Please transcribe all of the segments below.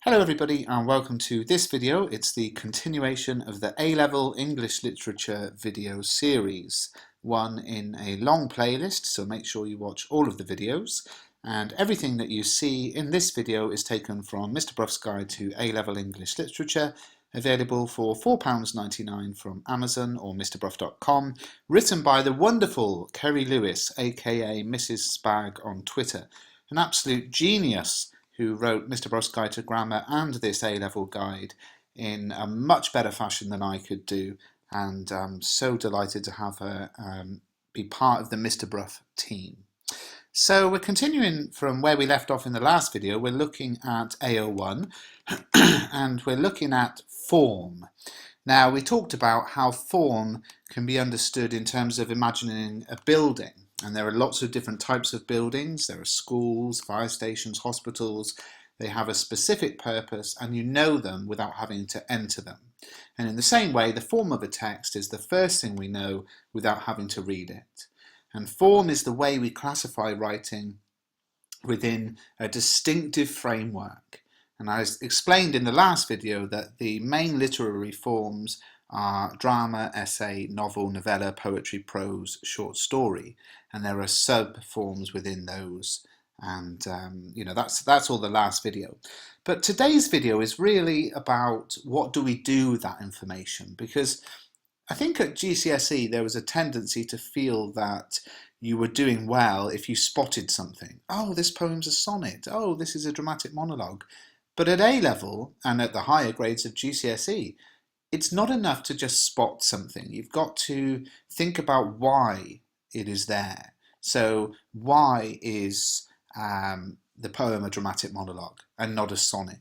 Hello everybody and welcome to this video. It's the continuation of the A-level English Literature video series, one in a long playlist, so make sure you watch all of the videos. And everything that you see in this video is taken from Mr. Bruff's Guide to A-level English Literature, available for £4.99 from Amazon or mrbruff.com, written by the wonderful Kerry Lewis, aka Mrs. Spag on Twitter, an absolute genius who wrote Mr. Bruff's Guide to Grammar and this A-level guide in a much better fashion than I could do, and I'm so delighted to have her be part of the Mr. Bruff team. So we're continuing from where we left off in the last video. We're looking at A01 and we're looking at form. Now, we talked about how form can be understood in terms of imagining a building. And there are lots of different types of buildings. There are schools, fire stations, hospitals. They have a specific purpose and you know them without having to enter them. And in the same way, the form of a text is the first thing we know without having to read it. And form is the way we classify writing within a distinctive framework. And I explained in the last video that the main literary forms are drama, essay, novel, novella, poetry, prose, short story, and there are sub-forms within those, and that's all the last video. But today's video is really about what do we do with that information, because I think at GCSE there was a tendency to feel that you were doing well if you spotted something. Oh, this poem's a sonnet. Oh, this is a dramatic monologue. But at A-level and at the higher grades of GCSE, it's not enough to just spot something. You've got to think about why it is there. So why is the poem a dramatic monologue and not a sonnet?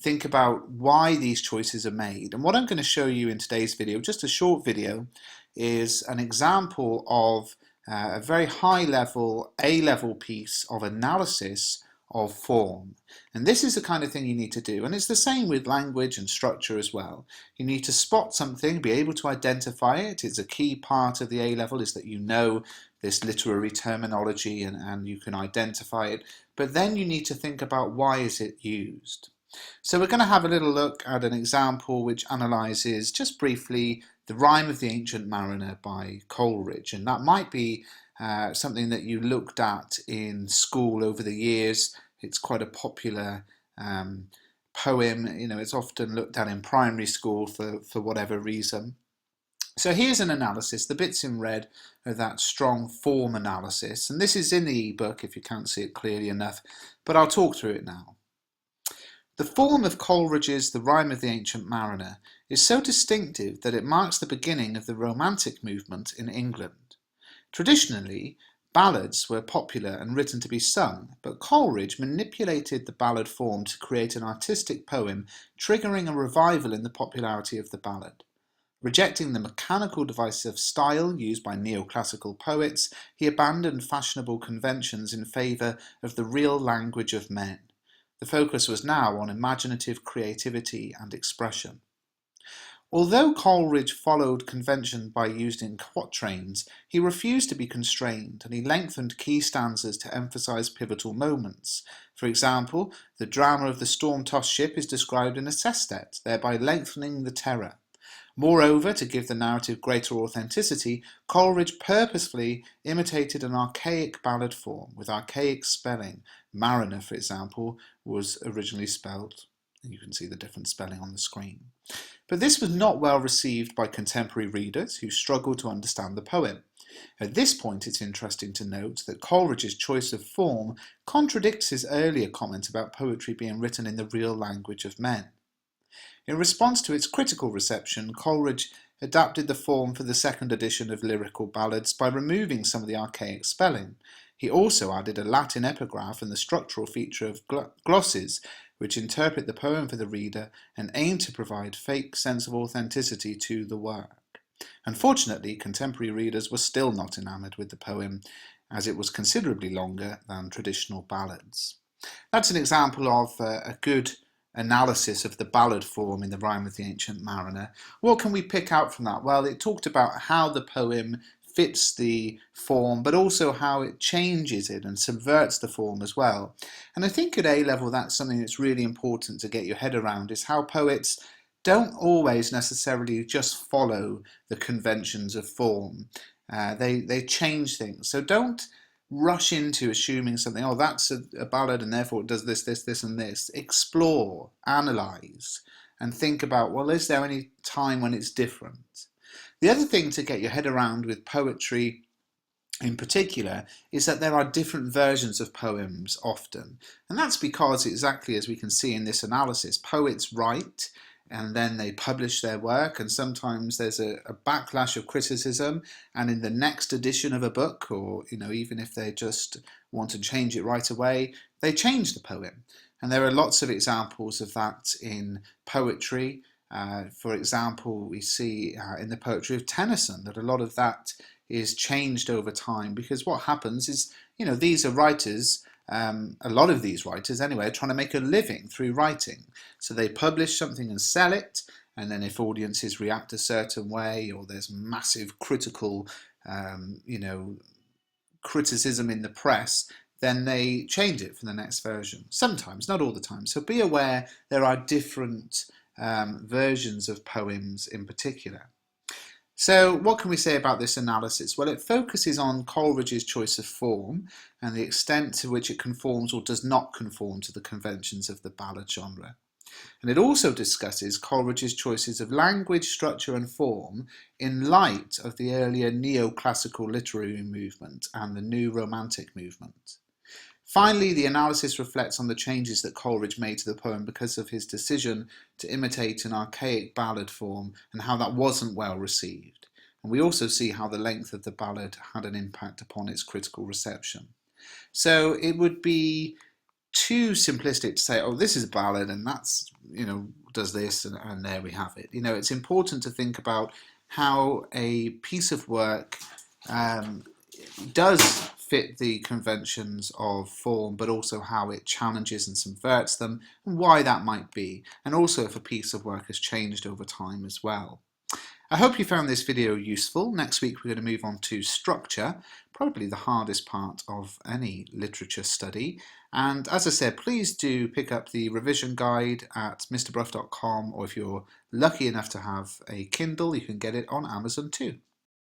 Think about why these choices are made. And what I'm going to show you in today's video, just a short video, is an example of a very high level, A-level piece of analysis of form. And this is the kind of thing you need to do, and it's the same with language and structure as well. You need to spot something, be able to identify it. It's a key part of the A-level is that you know this literary terminology and you can identify it, but then you need to think about why is it used. So we're going to have a little look at an example which analyses just briefly the Rime of the Ancient Mariner by Coleridge, and that might be something that you looked at in school over the years. It's quite a popular poem. You know, it's often looked at in primary school for whatever reason. So here's an analysis. The bits in red are that strong form analysis, and this is in the ebook if you can't see it clearly enough, but I'll talk through it now. The form of Coleridge's The Rime of the Ancient Mariner is so distinctive that it marks the beginning of the Romantic movement in England. Traditionally, ballads were popular and written to be sung, but Coleridge manipulated the ballad form to create an artistic poem, triggering a revival in the popularity of the ballad. Rejecting the mechanical divisive style used by neoclassical poets, he abandoned fashionable conventions in favour of the real language of men. The focus was now on imaginative creativity and expression. Although Coleridge followed convention by using quatrains, he refused to be constrained and he lengthened key stanzas to emphasize pivotal moments. For example, the drama of the storm-tossed ship is described in a sestet, thereby lengthening the terror. Moreover, to give the narrative greater authenticity, Coleridge purposefully imitated an archaic ballad form with archaic spelling. Mariner, for example, was originally spelled, and you can see the different spelling on the screen. But this was not well received by contemporary readers who struggled to understand the poem. At this point, it's interesting to note that Coleridge's choice of form contradicts his earlier comment about poetry being written in the real language of men. In response to its critical reception, Coleridge adapted the form for the second edition of Lyrical Ballads by removing some of the archaic spelling. He also added a Latin epigraph and the structural feature of glosses, which interpret the poem for the reader and aim to provide fake sense of authenticity to the work. Unfortunately, contemporary readers were still not enamoured with the poem, as it was considerably longer than traditional ballads. That's an example of a good analysis of the ballad form in the Rime of the Ancient Mariner. What can we pick out from that? Well, it talked about how the poem fits the form, but also how it changes it and subverts the form as well. And I think at A level that's something that's really important to get your head around, is how poets don't always necessarily just follow the conventions of form. They change things. So don't rush into assuming something, oh, that's a ballad and therefore it does this, this, and this. Explore, analyse, and think about, well, is there any time when it's different? The other thing to get your head around with poetry in particular is that there are different versions of poems often. And that's because, exactly as we can see in this analysis, poets write and then they publish their work, and sometimes there's a backlash of criticism, and in the next edition of a book, or even if they just want to change it right away, they change the poem. And there are lots of examples of that in poetry. For example, we see in the poetry of Tennyson that a lot of that is changed over time, because what happens is, these are writers, a lot of these writers anyway, are trying to make a living through writing. So they publish something and sell it, and then if audiences react a certain way, or there's massive critical, criticism in the press, then they change it for the next version. Sometimes, not all the time. So be aware there are different versions of poems in particular. So what can we say about this analysis? Well, it focuses on Coleridge's choice of form and the extent to which it conforms or does not conform to the conventions of the ballad genre. And it also discusses Coleridge's choices of language, structure and form in light of the earlier neoclassical literary movement and the new romantic movement. Finally, the analysis reflects on the changes that Coleridge made to the poem because of his decision to imitate an archaic ballad form and how that wasn't well received. And we also see how the length of the ballad had an impact upon its critical reception. So it would be too simplistic to say, oh, this is a ballad and that's, does this and there we have it. It's important to think about how a piece of work does fit the conventions of form, but also how it challenges and subverts them, and why that might be, and also if a piece of work has changed over time as well. I hope you found this video useful. Next week we're going to move on to structure, probably the hardest part of any literature study. And as I said, please do pick up the revision guide at mrbruff.com, or if you're lucky enough to have a Kindle, you can get it on Amazon too.